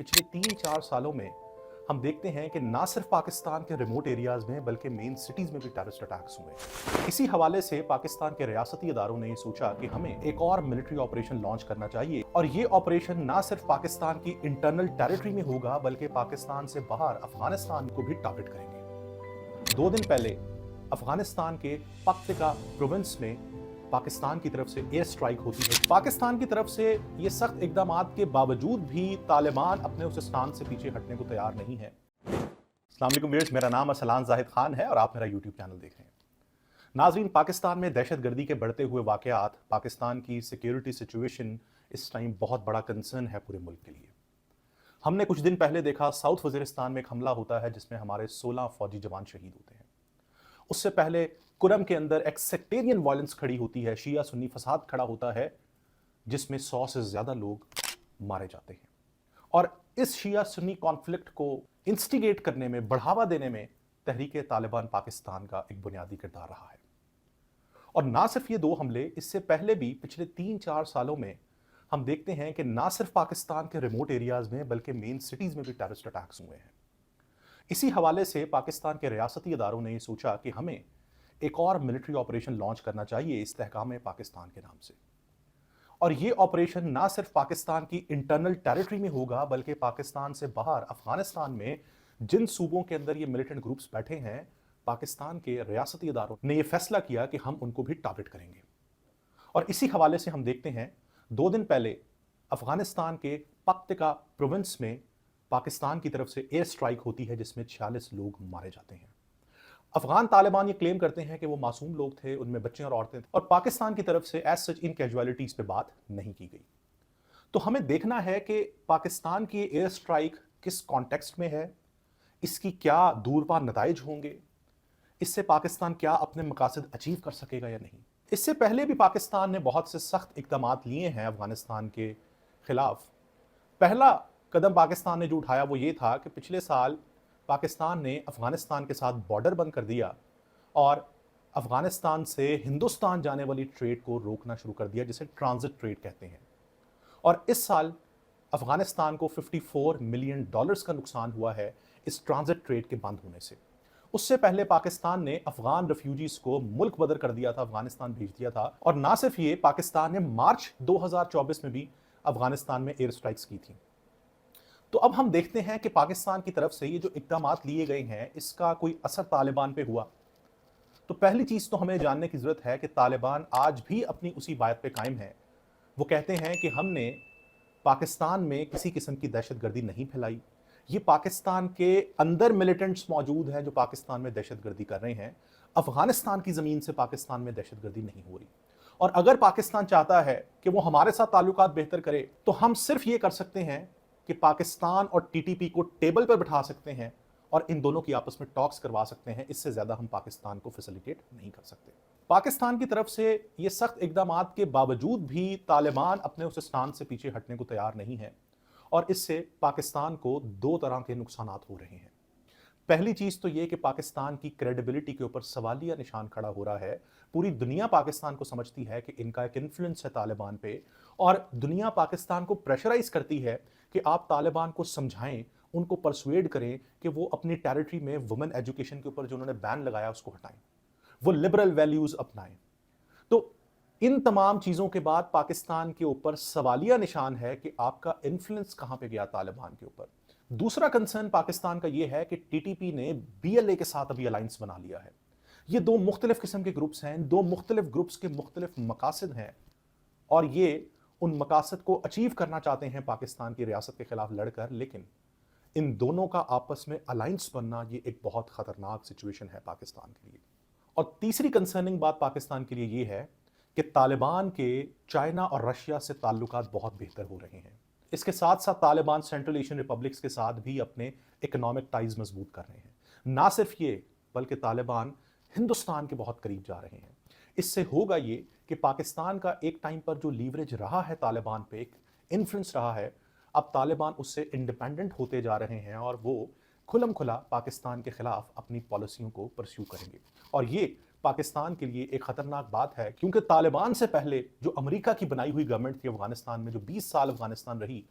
पिछले 3-4 सालों में हम देखते हैं कि ना सिर्फ पाकिस्तान के रिमोट एरियाज में बल्कि मेन सिटीज में भी टेररिस्ट अटैक्स हुए। इसी हवाले से पाकिस्तान के रियासती इदारों ने ये सोचा कि हमें एक और मिलिट्री ऑपरेशन लॉन्च करना चाहिए और ये ऑपरेशन ना सिर्फ पाकिस्तान की इंटरनल टेरिटरी में होगा बल्कि पाकिस्तान से बाहर अफगानिस्तान को भी टारगेट करेंगे। 2 दिन पहले अफगानिस्तान के पक्तिका प्रोविंस में पाकिस्तान की तरफ से एयर स्ट्राइक होती है। पाकिस्तान की तरफ से ये सख्त इकदामात के बावजूद भी तालिबान अपने उस स्थान से पीछे हटने को तैयार नहीं है। अस्सलाम वालेकुम व्यूअर्स, मेरा नाम असलान जाहिद खान है और आप मेरा यूट्यूब चैनल देख रहे हैं। नाजरीन, पाकिस्तान में दहशतगर्दी के बढ़ते हुए वाकयात, पाकिस्तान की सिक्योरिटी सिचुएशन इस टाइम बहुत बड़ा कंसर्न है पूरे मुल्क के लिए। हमने कुछ दिन पहले देखा साउथ वजीरिस्तान में एक हमला होता है जिसमें हमारे 16 फौजी जवान शहीद होते हैं। उससे पहले कुरम के अंदर एक सेक्टेरियन वायलेंस खड़ी होती है, शिया सुन्नी फसाद खड़ा होता है जिसमें 100 से ज्यादा लोग मारे जाते हैं। और इस शिया सुन्नी कॉन्फ्लिक्ट को इंस्टिगेट करने में, बढ़ावा देने में तहरीक तालिबान पाकिस्तान का एक बुनियादी किरदार रहा है। और ना सिर्फ ये 2 हमले, इससे पहले भी पिछले 3-4 सालों में हम देखते हैं कि ना सिर्फ पाकिस्तान के रिमोट एरियाज में बल्कि मेन सिटीज में भी टेररिस्ट अटैक्स हुए हैं। इसी हवाले से पाकिस्तान के रियासती इदारों ने यह सोचा कि हमें एक और मिलिट्री ऑपरेशन लॉन्च करना चाहिए इस्तेहकाम पाकिस्तान के नाम से। और यह ऑपरेशन ना सिर्फ पाकिस्तान की इंटरनल टेरिटरी में होगा बल्कि पाकिस्तान से बाहर अफगानिस्तान में जिन सूबों के अंदर ये मिलिटेंट ग्रुप्स बैठे हैं, पाकिस्तान के रियासती इदारों ने यह फैसला किया कि हम उनको भी टारगेट करेंगे। और इसी हवाले से हम देखते हैं 2 दिन पहले अफगानिस्तान के पक्तिका प्रोविंस में पाकिस्तान की तरफ से एयर स्ट्राइक होती है जिसमें 46 लोग मारे जाते हैं। अफगान तालिबान ये क्लेम करते हैं कि वो मासूम लोग थे, उनमें बच्चे और औरतें थे, और पाकिस्तान की तरफ से एज सच इन कैजुअलिटीज पे बात नहीं की गई। तो हमें देखना है कि पाकिस्तान की एयर स्ट्राइक किस कॉन्टेक्स्ट में है, इसकी क्या दूरपार नताइज होंगे, इससे पाकिस्तान क्या अपने मकासद अचीव कर सकेगा या नहीं। इससे पहले भी पाकिस्तान ने बहुत से सख्त इकदामात लिए हैं अफगानिस्तान के खिलाफ। पहला कदम पाकिस्तान ने जो उठाया वो ये था कि पिछले साल पाकिस्तान ने अफगानिस्तान के साथ बॉर्डर बंद कर दिया और अफगानिस्तान से हिंदुस्तान जाने वाली ट्रेड को रोकना शुरू कर दिया, जिसे ट्रांजिट ट्रेड कहते हैं। और इस साल अफगानिस्तान को $54 मिलियन का नुकसान हुआ है इस ट्रांजिट ट्रेड के बंद होने से। उससे पहले पाकिस्तान ने अफगान रेफ्यूजीज को मुल्क बदर कर दिया था, अफगानिस्तान भेज दिया था। और ना सिर्फ ये, पाकिस्तान ने मार्च 2024 में भी अफगानिस्तान में एयर स्ट्राइक्स की थी। तो अब हम देखते हैं कि पाकिस्तान की तरफ से ये जो इक़दामात लिए गए हैं इसका कोई असर तालिबान पे हुआ। तो पहली चीज तो हमें जानने की जरूरत है कि तालिबान आज भी अपनी उसी बात पे कायम है। वो कहते हैं कि हमने पाकिस्तान में किसी किस्म की दहशतगर्दी नहीं फैलाई। ये पाकिस्तान के अंदर मिलिटेंट्स मौजूद हैं जो पाकिस्तान में दहशतगर्दी कर रहे हैं। अफगानिस्तान की जमीन से पाकिस्तान में दहशतगर्दी नहीं हो रही। और अगर पाकिस्तान चाहता है कि वो हमारे साथ ताल्लुकात बेहतर करे तो हम सिर्फ ये कर सकते हैं कि पाकिस्तान और टीटीपी को टेबल पर बिठा सकते हैं और इन दोनों की आपस में टॉक्स करवा सकते हैं। इससे ज्यादा हम पाकिस्तान को फैसिलिटेट नहीं कर सकते। पाकिस्तान की तरफ से ये सख्त इकदामात के बावजूद भी तालिबान अपने उस स्थान से पीछे हटने को तैयार नहीं है और इससे पाकिस्तान को 2 तरह के नुकसान हो रहे हैं। पहली चीज तो यह कि पाकिस्तान की क्रेडिबिलिटी के ऊपर सवालिया निशान खड़ा हो रहा है। पूरी दुनिया पाकिस्तान को समझती है कि इनका एक इन्फ्लुएंस है तालिबान पे और दुनिया पाकिस्तान को प्रेशराइज करती है कि आप तालिबान को समझाएं, उनको परसुएड करें कि वो अपनी टेरिटरी में वुमेन एजुकेशन के ऊपर जो उन्होंने बैन लगाया उसको हटाएं, वो लिबरल वैल्यूज अपनाएं। तो इन तमाम चीजों के बाद पाकिस्तान के ऊपर सवालिया निशान है कि आपका इन्फ्लुएंस कहां पे गया तालिबान के ऊपर। दूसरा कंसर्न पाकिस्तान का यह है कि टीटीपी ने बीएलए के साथ अभी अलायंस बना लिया है। ये 2 मुख्तलिफ किस्म के ग्रुप्स हैं, 2 मुख्तलिफ ग्रुप्स के मुख्तलिफ मकासद हैं और ये उन मकासद को अचीव करना चाहते हैं पाकिस्तान की रियासत के खिलाफ लड़कर। लेकिन इन दोनों का आपस में अलायंस बनना ये एक बहुत खतरनाक सिचुएशन है पाकिस्तान के लिए। और तीसरी कंसर्निंग बात पाकिस्तान के लिए ये है कि तालिबान के चाइना और रशिया से ताल्लुकात बहुत बेहतर हो रहे हैं। इसके साथ साथ तालिबान सेंट्रल एशियन रिपब्लिक्स के साथ भी अपने इकोनॉमिक टाइज मजबूत कर रहे हैं। ना सिर्फ ये, बल्कि तालिबान हिंदुस्तान के बहुत करीब जा रहे हैं। इससे होगा ये कि पाकिस्तान का एक टाइम पर जो लीवरेज रहा है तालिबान पे, एक इन्फ्लुएंस रहा है, अब तालिबान उससे इंडिपेंडेंट होते जा रहे हैं और वो खुलम खुला पाकिस्तान के खिलाफ अपनी पॉलिसियों को परस्यू करेंगे। और ये पाकिस्तान के लिए एक खतरनाक बात है, क्योंकि तालिबान से पहले जो अमेरिका की बनाई हुई गवर्नमेंट थी अफगानिस्तान में, जो 20 साल अफगानिस्तान रही,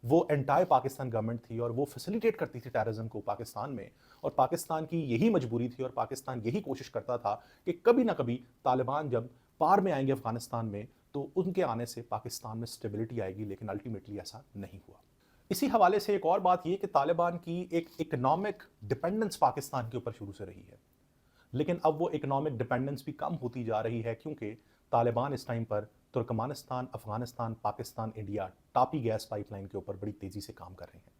वो एंटायर पाकिस्तान गवर्नमेंट थी और वो फैसिलिटेट करती थी टेररिज्म को पाकिस्तान में, और पाकिस्तान की यही मजबूरी थी और पाकिस्तान यही कोशिश करता था कि कभी ना कभी तालिबान जब पार में आएंगे अफगानिस्तान में तो उनके आने से पाकिस्तान में स्टेबिलिटी आएगी, लेकिन अल्टीमेटली ऐसा नहीं हुआ। इसी हवाले से एक और बात यह कि तालिबान की एक इकोनॉमिक डिपेंडेंस पाकिस्तान के ऊपर शुरू से रही है, लेकिन अब वो इकोनॉमिक डिपेंडेंस भी कम होती जा रही है क्योंकि तालिबान इस टाइम पर Turkmenistan, Afghanistan, Pakistan, India Tapi gas pipeline के ऊपर बड़ी तेजी से काम कर रहे हैं।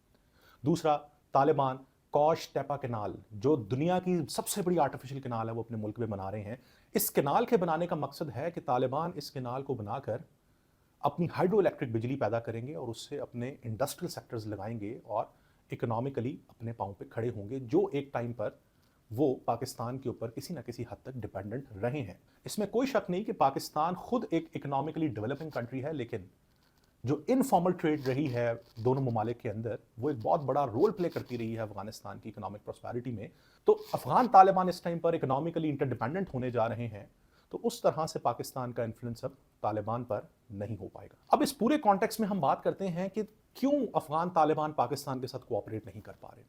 दूसरा, तालिबान कॉश टेपा कैनाल, जो दुनिया की सबसे बड़ी आर्टिफिशियल कैनाल है, वो अपने मुल्क में बना रहे हैं। इस कैनाल के बनाने का मकसद है कि तालिबान इस कैनाल को बनाकर अपनी हाइड्रो इलेक्ट्रिक बिजली पैदा करेंगे और उससे अपने इंडस्ट्रियल सेक्टर्स लगाएंगे और इकोनॉमिकली अपने पाँव पे खड़े होंगे, जो एक टाइम पर वो पाकिस्तान के ऊपर किसी ना किसी हद तक डिपेंडेंट रहे हैं। इसमें कोई शक नहीं कि पाकिस्तान खुद एक इकोनॉमिकली डेवलपिंग कंट्री है, लेकिन जो इनफॉर्मल ट्रेड रही है दोनों ममालिक के अंदर, वो एक बहुत बड़ा रोल प्ले करती रही है अफगानिस्तान की इकोनॉमिक प्रॉस्पेरिटी में। तो अफगान तालिबान इस टाइम पर इकोनॉमिकली इंटरडिपेंडेंट होने जा रहे हैं, तो उस तरह से पाकिस्तान का इन्फ्लुएंस अब तालिबान पर नहीं हो पाएगा। अब इस पूरे कॉन्टेक्स्ट में हम बात करते हैं कि क्यों अफगान तालिबान पाकिस्तान के साथ कोऑपरेट नहीं कर पा रहे,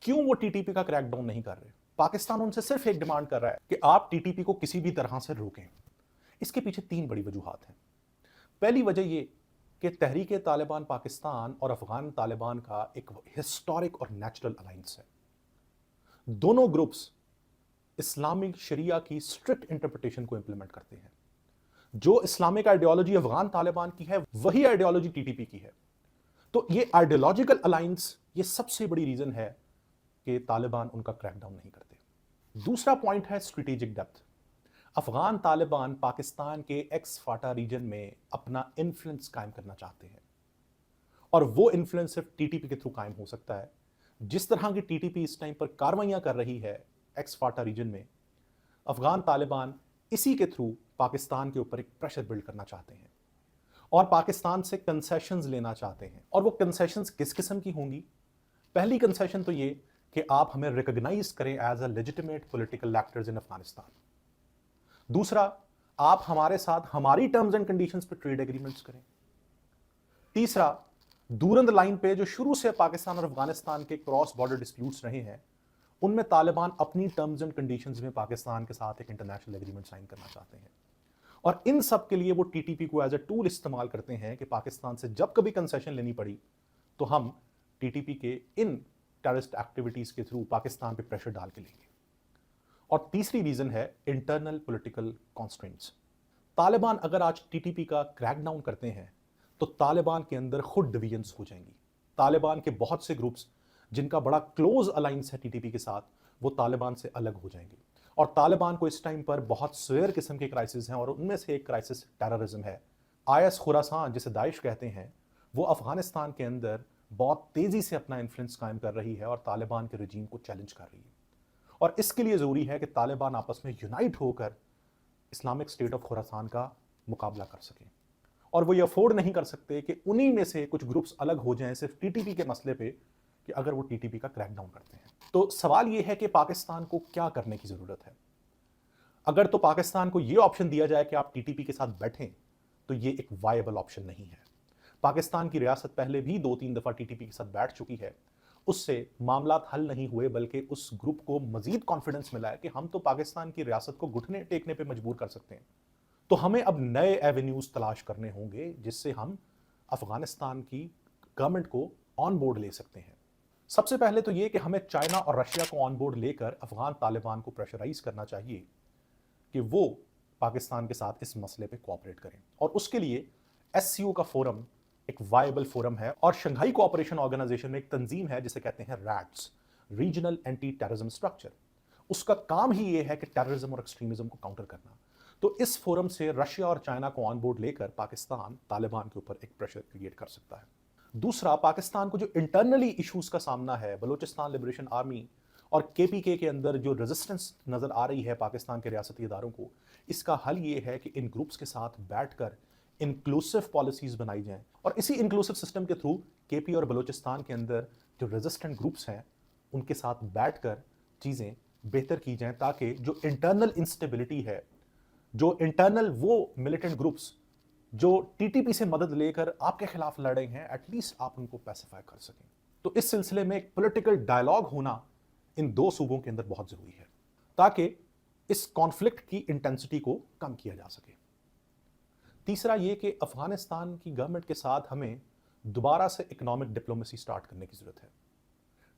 क्यों वो टीटीपी का क्रैकडाउन नहीं कर रहे। पाकिस्तान उनसे सिर्फ एक डिमांड कर रहा है कि आप टीटीपी को किसी भी तरह से रोकें। इसके पीछे तीन बड़ी वजूहात हैं। पहली वजह ये कि तहरीक तालिबान पाकिस्तान और अफगान तालिबान का एक हिस्टोरिक और नेचुरल अलायंस है। दोनों ग्रुप्स इस्लामिक शरिया की स्ट्रिक्ट इंटरप्रिटेशन को इंप्लीमेंट करते हैं। जो इस्लामिक आइडियोलॉजी अफगान तालिबान की है, वही आइडियोलॉजी टीटीपी की है। तो ये आइडियोलॉजिकल अलायंस, ये सबसे बड़ी रीजन है कि तालिबान उनका क्रैकडाउन नहीं करते। दूसरा पॉइंट है स्ट्रेटेजिक डेप्थ। अफगान तालिबान पाकिस्तान के एक्स फाटा रीजन में अपना इन्फ्लुएंस कायम करना चाहते हैं, और वो इन्फ्लुएंस सिर्फ टीटीपी के थ्रू कायम हो सकता है। जिस तरह की टीटीपी इस टाइम पर कार्रवाइयां कर रही है एक्स फाटा रीजन में, अफगान तालिबान इसी के थ्रू पाकिस्तान के ऊपर एक प्रेशर बिल्ड करना चाहते हैं और पाकिस्तान से कंसेशंस लेना चाहते हैं। और वो कंसेशंस किस किस्म की होंगी? पहली कंसेशन तो ये कि आप हमें रिकॉग्नाइज करें as a legitimate political actors in Afghanistan. दूसरा, आप हमारे साथ हमारी टर्म्स एंड कंडीशंस पे ट्रेड एग्रीमेंट्स करें। तीसरा, दूरंद लाइन पे जो शुरू से पाकिस्तान और अफगानिस्तान के क्रॉस बॉर्डर डिस्प्यूट्स रहे हैं, उनमें तालिबान अपनी टर्म्स एंड कंडीशंस में पाकिस्तान के साथ एक इंटरनेशनल एग्रीमेंट साइन करना चाहते हैं। और इन सब के लिए वो टीटीपी को एज अ टूल इस्तेमाल करते हैं कि पाकिस्तान से जब कभी कंसेशन लेनी पड़ी तो हम टीटीपी के इन टेररिस्ट एक्टिविटीज के थ्रू पाकिस्तान पे प्रेशर डाल के लेंगे। और तीसरी रीजन है इंटरनल पॉलिटिकल कॉन्स्ट्रेंट्स। तालिबान अगर आज टीटीपी का क्रैकडाउन करते हैं तो तालिबान के अंदर खुद डिवीजन्स हो जाएंगी। तालिबान के बहुत से ग्रुप्स जिनका बड़ा क्लोज अलायंस है टीटीपी के साथ, वो तालिबान से अलग हो जाएंगे। और तालिबान को इस टाइम पर बहुत सेवियर किस्म के क्राइसिस हैं, और उनमें से एक क्राइसिस टेररिज्म है। आईएस खुरासान, जिसे दाइश कहते हैं, वो अफगानिस्तान के अंदर बहुत तेजी से अपना इन्फ्लुएंस कायम कर रही है और तालिबान के रजीम को चैलेंज कर रही है। और इसके लिए ज़रूरी है कि तालिबान आपस में यूनाइट होकर इस्लामिक स्टेट ऑफ खुरासान का मुकाबला कर सकें। और वो ये अफोर्ड नहीं कर सकते कि उन्हीं में से कुछ ग्रुप्स अलग हो जाएं सिर्फ टीटीपी के मसले पे, कि अगर वो टीटीपी का क्रैकडाउन करते हैं। तो सवाल ये है कि पाकिस्तान को क्या करने की ज़रूरत है। अगर तो पाकिस्तान को ये ऑप्शन दिया जाए कि आप टीटीपी के साथ बैठें, तो ये एक वायबल ऑप्शन नहीं है। पाकिस्तान की रियासत पहले भी 2-3 दफ़ा टीटीपी के साथ बैठ चुकी है, उससे मामलात हल नहीं हुए, बल्कि उस ग्रुप को मजीद कॉन्फिडेंस मिला है कि हम तो पाकिस्तान की रियासत को घुटने टेकने पे मजबूर कर सकते हैं। तो हमें अब नए एवेन्यूज तलाश करने होंगे जिससे हम अफगानिस्तान की गवर्नमेंट को ऑन बोर्ड ले सकते हैं। सबसे पहले तो ये कि हमें चाइना और रशिया को ऑन बोर्ड लेकर अफगान तालिबान को प्रेशराइज करना चाहिए कि वो पाकिस्तान के साथ इस मसले पे कोऑपरेट करें। और उसके लिए एससीओ का फोरम एक वायबल फोरम है, और शंघाई कोऑपरेशन ऑर्गेनाइजेशन में एक तंजीम है जिसे कहते हैं rats, regional anti terrorism structure. उसका काम ही ये है कि टेररिज्म और एक्सट्रीमिज्म को काउंटर करना। तो इस फोरम से रशिया और चाइना को ऑन बोर्ड लेकर पाकिस्तान तालिबान के ऊपर एक प्रेशर क्रिएट कर सकता है। दूसरा, पाकिस्तान को जो इंटरनली इश्यूज का सामना है, बलूचिस्तान लिबरेशन आर्मी और केपीके के अंदर जो रेजिस्टेंस नजर आ रही है पाकिस्तान के रियासती इदारों को, इसका हल ये है कि इन ग्रुप्स के साथ बैठकर इंक्लूसिव पॉलिसीज बनाई जाएं, और इसी इंक्लूसिव सिस्टम के थ्रू केपी और बलूचिस्तान के अंदर जो रेजिस्टेंट ग्रुप्स हैं उनके साथ बैठकर चीज़ें बेहतर की जाएं, ताकि जो इंटरनल इंस्टेबिलिटी है, जो इंटरनल वो मिलिटेंट ग्रुप्स जो टीटीपी से मदद लेकर आपके खिलाफ लड़े हैं, एटलीस्ट आप उनको पैसिफाई कर सकें। तो इस सिलसिले में एक पॉलिटिकल डायलॉग होना इन दो सूबों के अंदर बहुत जरूरी है ताकि इस कॉन्फ्लिक्ट की इंटेंसिटी को कम किया जा सके। तीसरा यह कि अफगानिस्तान की गवर्नमेंट के साथ हमें दोबारा से इकोनॉमिक डिप्लोमेसी स्टार्ट करने की जरूरत है,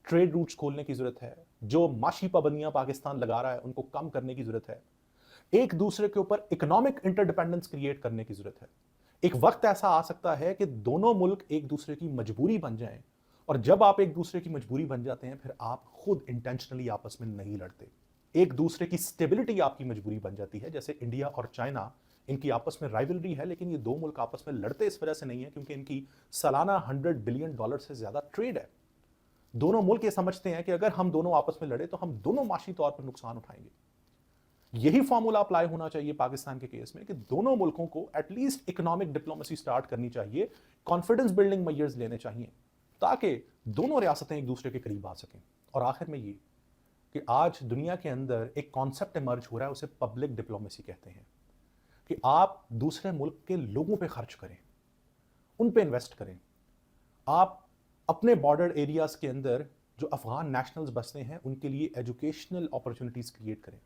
ट्रेड रूट्स खोलने की जरूरत है, जो माशी पाबंदियां पाकिस्तान लगा रहा है उनको कम करने की जरूरत है, एक दूसरे के ऊपर इकोनॉमिक इंटरडिपेंडेंस क्रिएट करने की जरूरत है। एक वक्त ऐसा आ सकता है कि दोनों मुल्क एक दूसरे की मजबूरी बन जाएं, और जब आप एक दूसरे की मजबूरी बन जाते हैं फिर आप खुद इंटेंशनली आपस में नहीं लड़ते, एक दूसरे की स्टेबिलिटी आपकी मजबूरी बन जाती है। जैसे इंडिया और चाइना, इनकी आपस में राइवलरी है, लेकिन ये दो मुल्क आपस में लड़ते इस वजह से नहीं है क्योंकि इनकी सालाना $100 बिलियन से ज्यादा ट्रेड है। दोनों मुल्क ये समझते हैं कि अगर हम दोनों आपस में लड़े तो हम दोनों माशी तौर पर नुकसान उठाएंगे। यही फॉर्मूला अप्लाई होना चाहिए पाकिस्तान के केस में कि दोनों मुल्कों को एटलीस्ट इकोनॉमिक डिप्लोमेसी स्टार्ट करनी चाहिए, कॉन्फिडेंस बिल्डिंग मेजर्स लेने चाहिए ताकि दोनों रियासतें एक दूसरे के करीब आ सकें। और आखिर में ये कि आज दुनिया के अंदर एक कॉन्सेप्ट इमर्ज हो रहा है, उसे पब्लिक डिप्लोमेसी कहते हैं, कि आप दूसरे मुल्क के लोगों पे खर्च करें, उन पे इन्वेस्ट करें। आप अपने बॉर्डर एरियाज के अंदर जो अफगान नेशनल्स बसते हैं उनके लिए एजुकेशनल अपॉर्चुनिटीज क्रिएट करें,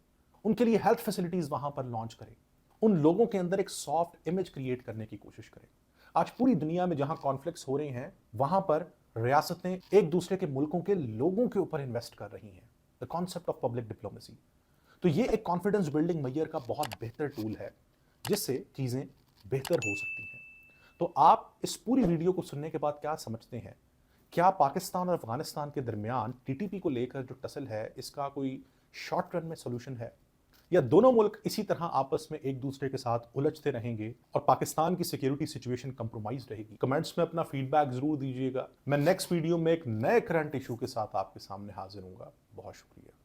उनके लिए हेल्थ फैसिलिटीज वहां पर लॉन्च करें, उन लोगों के अंदर एक सॉफ्ट इमेज क्रिएट करने की कोशिश करें। आज पूरी दुनिया में जहां कॉन्फ्लिक्ट्स हो रहे हैं वहां पर रियासतें एक दूसरे के मुल्कों के लोगों के ऊपर इन्वेस्ट कर रही हैं। The concept of public diplomacy, तो ये एक कॉन्फिडेंस बिल्डिंग मेजर का बहुत बेहतर टूल है जिससे चीजें बेहतर हो सकती हैं। तो आप इस पूरी वीडियो को सुनने के बाद क्या समझते हैं? क्या पाकिस्तान और अफगानिस्तान के दरमियान टीटीपी को लेकर जो टसल है इसका कोई शॉर्ट रन में सोल्यूशन है, या दोनों मुल्क इसी तरह आपस में एक दूसरे के साथ उलझते रहेंगे और पाकिस्तान की सिक्योरिटी सिचुएशन कंप्रोमाइज रहेगी? कमेंट्स में अपना फीडबैक जरूर दीजिएगा। मैं नेक्स्ट वीडियो में एक नए करंट इशू के साथ आपके सामने हाजिर हूंगा। बहुत शुक्रिया।